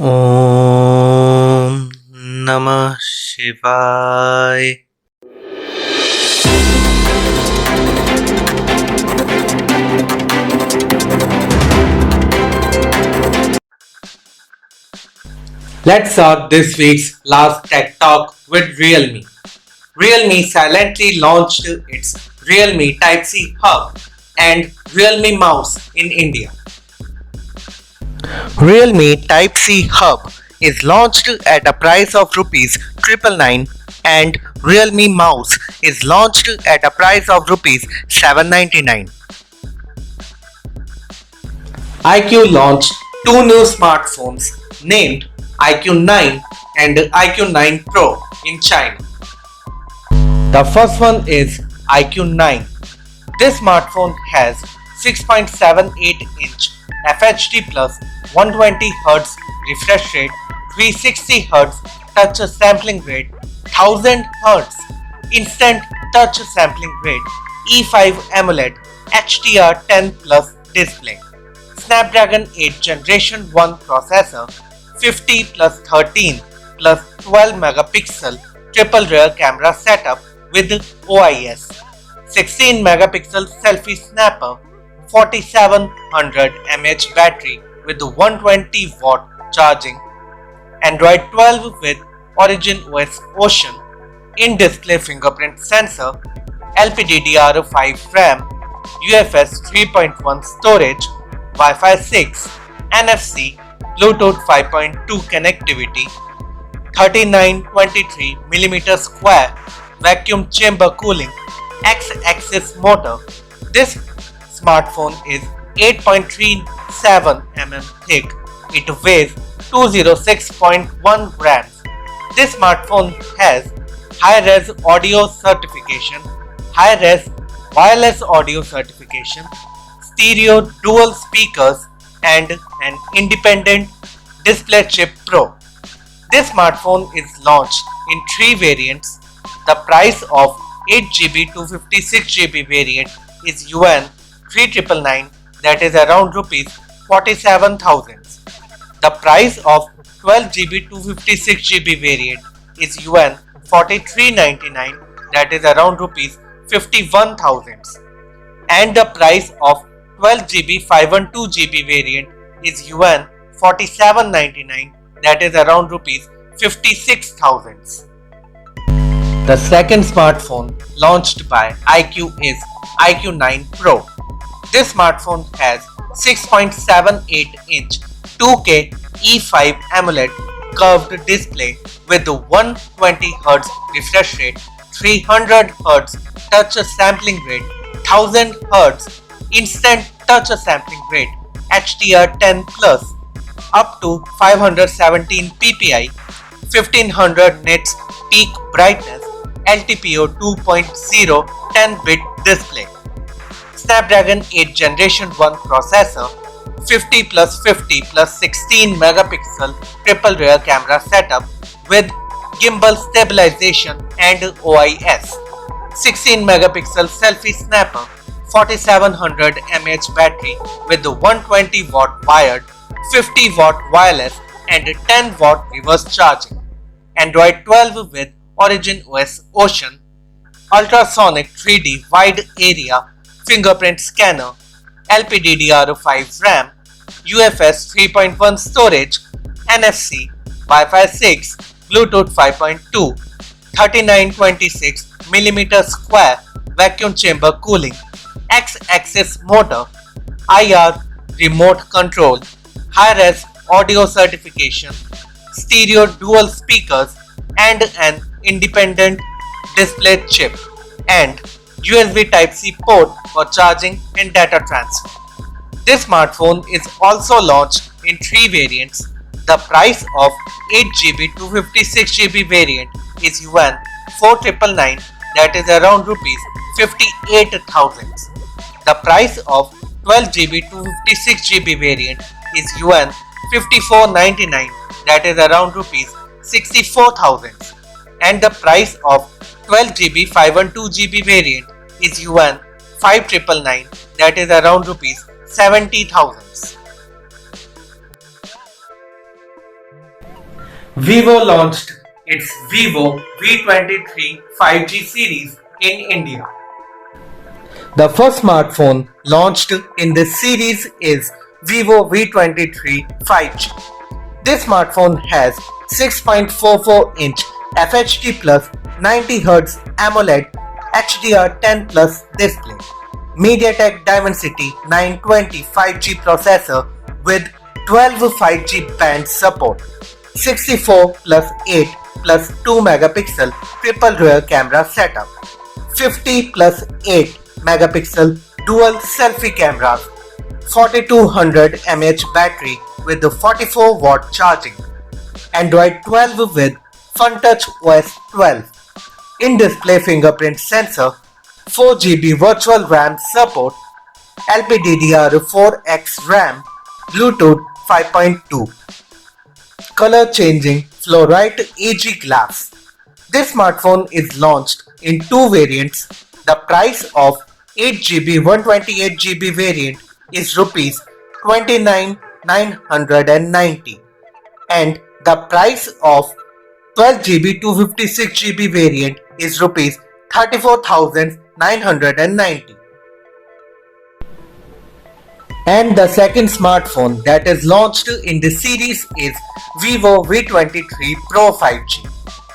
Om Namah Shivaya. Let's start this week's last tech talk with Realme. Realme silently launched its Realme Type-C hub and Realme mouse in India. Realme Type-C hub is launched at a price of Rs 999 and Realme mouse is launched at a price of Rs 799. Iqoo launched two new smartphones named Iqoo 9 and Iqoo 9 Pro in China. The first one is Iqoo 9. This smartphone has 6.78-inch FHD plus 120Hz refresh rate, 360Hz touch sampling rate, 1000Hz instant touch sampling rate, E5 AMOLED HDR10 Plus display, Snapdragon 8 Generation 1 processor, 50 plus 13 plus 12 megapixel triple rear camera setup with OIS, 16 megapixel selfie snapper, 4700 mAh battery with 120 watt charging, Android 12 with Origin OS Ocean, in-display fingerprint sensor, LPDDR5 RAM, UFS 3.1 storage, Wi-Fi 6, NFC, Bluetooth 5.2 connectivity, 3923mm square vacuum chamber cooling, X-axis motor. This smartphone is 8.37 mm thick. It weighs 206.1 grams. This smartphone has high-res audio certification, high-res wireless audio certification, stereo dual speakers and an independent display chip Pro. This smartphone is launched in three variants. The price of 8GB 256GB variant is Yuan 3999, that is around Rs 47,000. The price of 12GB 256GB variant is Yuan 4399, that is around Rs 51,000. And the price of 12GB 512GB variant is Yuan 4799, that is around Rs 56,000. The second smartphone launched by Iqoo is Iqoo 9 Pro. This smartphone has 6.78-inch 2K E5 AMOLED curved display with 120Hz refresh rate, 300Hz touch sampling rate, 1000Hz instant touch sampling rate, HDR10 Plus, up to 517 ppi, 1500 nits peak brightness, LTPO 2.0 10-bit display, Snapdragon 8 Generation 1 processor, 50 plus 50 plus 16 megapixel triple rear camera setup with gimbal stabilization and OIS, 16 megapixel selfie snapper, 4700 mAh battery with 120 watt wired, 50 watt wireless and 10 watt reverse charging, Android 12 with Origin OS Ocean, ultrasonic 3D wide area fingerprint scanner, LPDDR5 RAM, UFS 3.1 storage, NFC, Wi-Fi 6, Bluetooth 5.2, 3926mm square vacuum chamber cooling, X-axis motor, IR remote control, high-res audio certification, stereo dual speakers and an independent display chip, and USB Type-C port for charging and data transfer. This smartphone is also launched in three variants. The price of 8GB 256GB variant is Yuan 4999, that is around Rs 58,000. The price of 12GB 256GB variant is Yuan 5499, that is around Rs 64,000. And the price of 12GB 512GB variant is Yuan 5999, that is around Rs 70,000. Vivo launched its Vivo V23 5G series in India. The first smartphone launched in this series is Vivo V23 5G. This smartphone has 6.44-inch FHD plus 90Hz AMOLED HDR10 plus display, MediaTek Dimensity 920 5G processor with 12 5G band support, 64 plus 8 plus 2 megapixel triple rear camera setup, 50 plus 8 megapixel dual selfie cameras, 4200 mAh battery with the 44 watt charging, Android 12 with FunTouch OS 12, in-display fingerprint sensor, 4GB virtual RAM support, LPDDR4X RAM, Bluetooth 5.2, color changing fluorite AG glass. This smartphone is launched in two variants. The price of 8GB 128GB variant is Rs 29,990 and the price of 12GB 256GB variant is Rs 34,990. And the second smartphone that is launched in this series is Vivo V23 Pro 5G.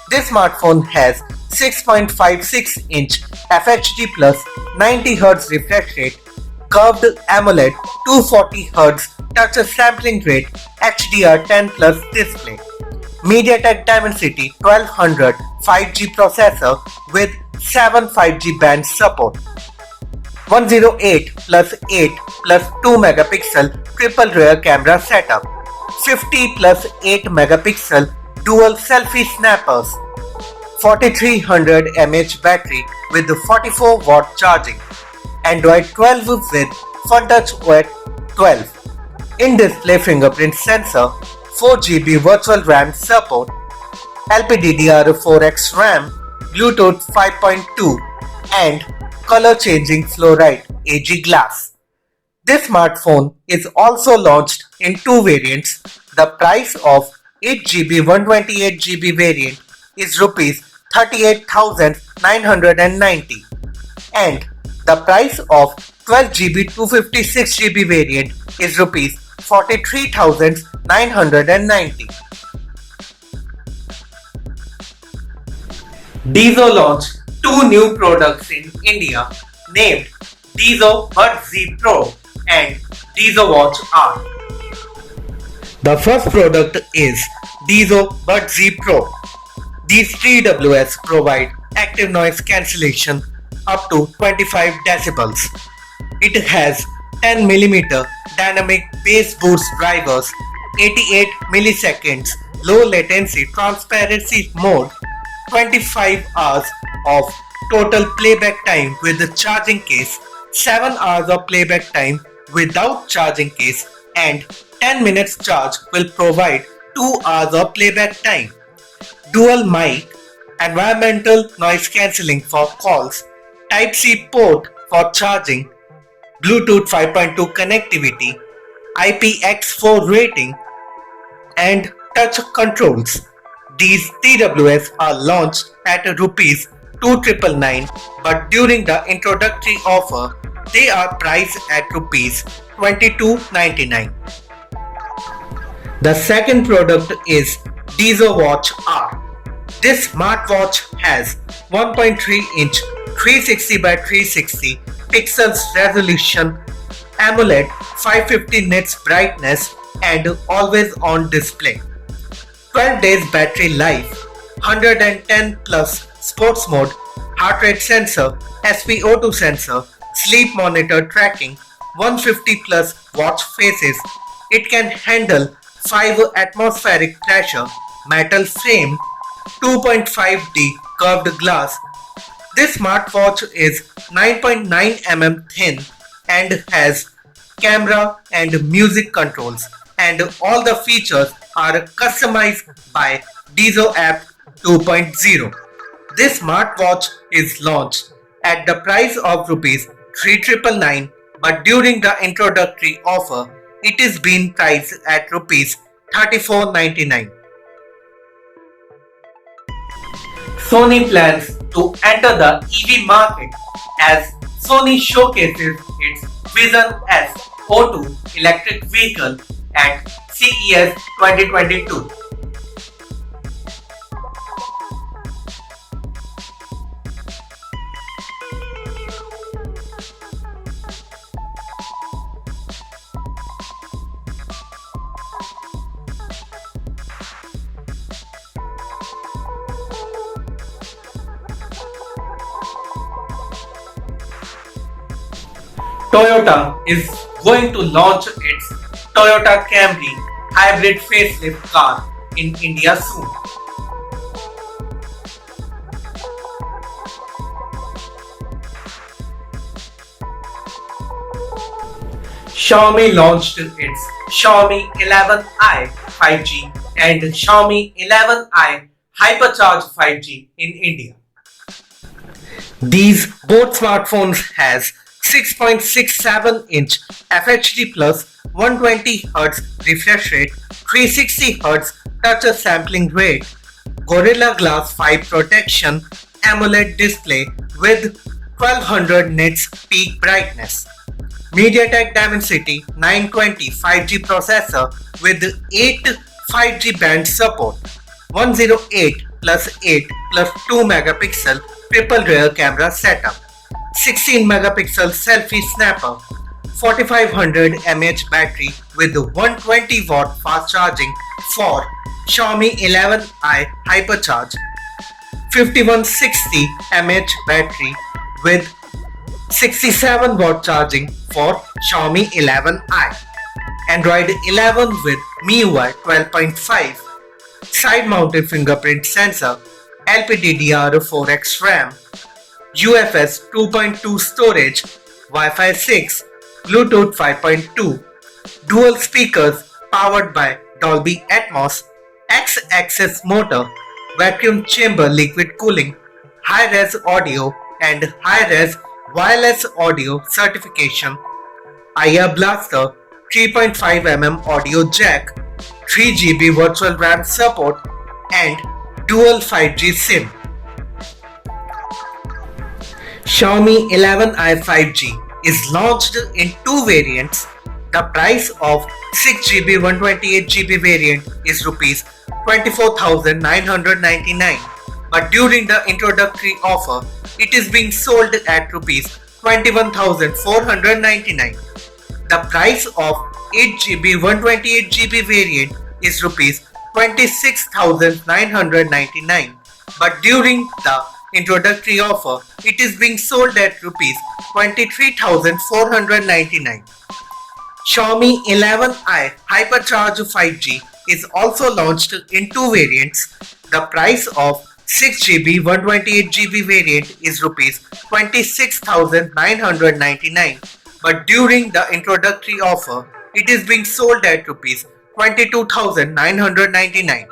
This smartphone has 6.56-inch FHD plus 90Hz refresh rate, curved AMOLED 240Hz touch sampling rate HDR10 plus display, MediaTek Dimensity 1200 5G processor with 7 5G band support, 108 plus 8 plus 2 megapixel triple rear camera setup, 50 plus 8 megapixel dual selfie snappers, 4300 mAh battery with 44 watt charging, Android 12 with FunTouch OS 12, in-display fingerprint sensor, 4GB virtual RAM support, LPDDR4X RAM, Bluetooth 5.2 and color changing fluorite AG glass. This smartphone is also launched in two variants. The price of 8GB 128GB variant is Rs 38,990 and the price of 12GB 256GB variant is Rs 43,990. Dizo launched two new products in India named Dizo Buds Z Pro and Dizo Watch R. The first product is Dizo Buds Z Pro. These TWS provide active noise cancellation up to 25 decibels. It has 10mm dynamic bass boost drivers, 88 milliseconds low latency transparency mode, 25 hours of total playback time with the charging case, 7 hours of playback time without charging case, and 10 minutes charge will provide 2 hours of playback time. Dual mic, environmental noise cancelling for calls, Type-C port for charging, Bluetooth 5.2 connectivity, IPX4 rating, and touch controls. These TWS are launched at Rs 2,999, but during the introductory offer, they are priced at Rs 2,299. The second product is Dizo Watch R. This smartwatch has 1.3-inch 360 by 360 pixels resolution, AMOLED 550 nits brightness and always on display, 12 days battery life, 110 plus sports mode, heart rate sensor, SpO2 sensor, sleep monitor tracking, 150 plus watch faces. It can handle 5 atmospheric pressure, metal frame, 2.5D curved glass. This smartwatch is 9.9 mm thin and has camera and music controls, and all the features are customized by Dizo app 2.0. This smartwatch is launched at the price of Rs 3,999, but during the introductory offer, it is being priced at Rs 3,499. Sony plans to enter the EV market as Sony showcases its Vision S O2 electric vehicle at CES 2022. Toyota is going to launch its Toyota CAMRY hybrid facelift car in India soon. Xiaomi launched its Xiaomi 11i 5G and Xiaomi 11i Hypercharge 5G in India. These both smartphones has 6.67-inch FHD plus 120Hz refresh rate, 360Hz touch sampling rate, Gorilla Glass 5 protection, AMOLED display with 1200 nits peak brightness, MediaTek Dimensity 920 5G processor with 8 5G band support, 108 plus 8 plus 2 megapixel triple rear camera setup, 16 megapixel selfie snapper, 4500 mAh battery with 120 watt fast charging for Xiaomi 11i Hypercharge, 5160 mAh battery with 67 watt charging for Xiaomi 11i, Android 11 with MIUI 12.5, side mounted fingerprint sensor, LPDDR4X RAM, UFS 2.2 storage, Wi-Fi 6, Bluetooth 5.2, dual speakers powered by Dolby Atmos, X-axis motor, vacuum chamber liquid cooling, high-res audio and high-res wireless audio certification, IR blaster, 3.5mm audio jack, 3GB virtual RAM support and dual 5G SIM. Xiaomi 11i 5G is launched in two variants. The price of 6GB 128GB variant is Rs 24,999, but during the introductory offer, it is being sold at Rs 21,499. The price of 8GB 128GB variant is Rs 26,999, but during the introductory offer, it is being sold at Rs 23,499. Xiaomi 11i Hypercharge 5G is also launched in two variants. The price of 6GB 128GB variant is Rs 26,999, but during the introductory offer, it is being sold at Rs 22,999,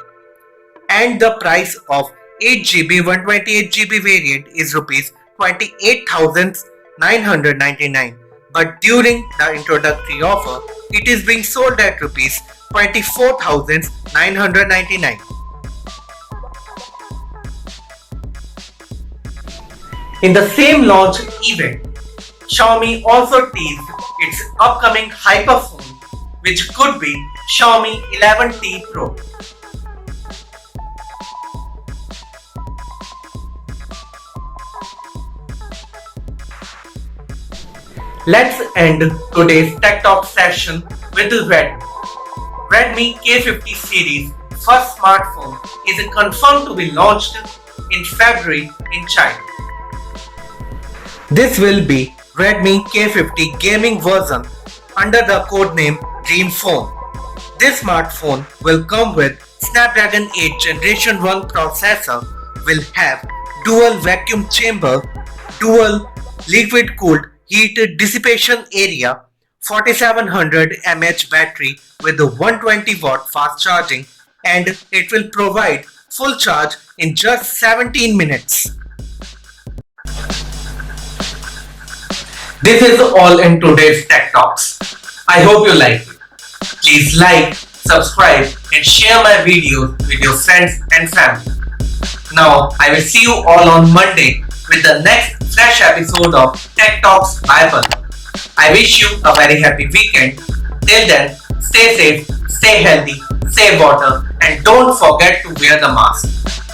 and the price of 8GB 128GB variant is Rs 28,999, but during the introductory offer, it is being sold at Rs 24,999. In the same launch event, Xiaomi also teased its upcoming HYPERPHONE, which could be Xiaomi 11T Pro. Let's end today's Tech Talk session with Redmi. Redmi K50 series first smartphone is confirmed to be launched in February in China. This will be Redmi K50 gaming version under the codename Dream Phone. This smartphone will come with Snapdragon 8 Generation 1 processor, will have dual vacuum chamber, dual liquid cooled heat dissipation area, 4700 mAh battery with a 120 watt fast charging, and it will provide full charge in just 17 minutes. This is all in today's Tech Talks. I hope you like it. Please like, subscribe and share my videos with your friends and family. Now, I will see you all on Monday with the next fresh episode of Tech Talks by Apple. I wish you a very happy weekend. Till then, stay safe, stay healthy, save water, and don't forget to wear the mask.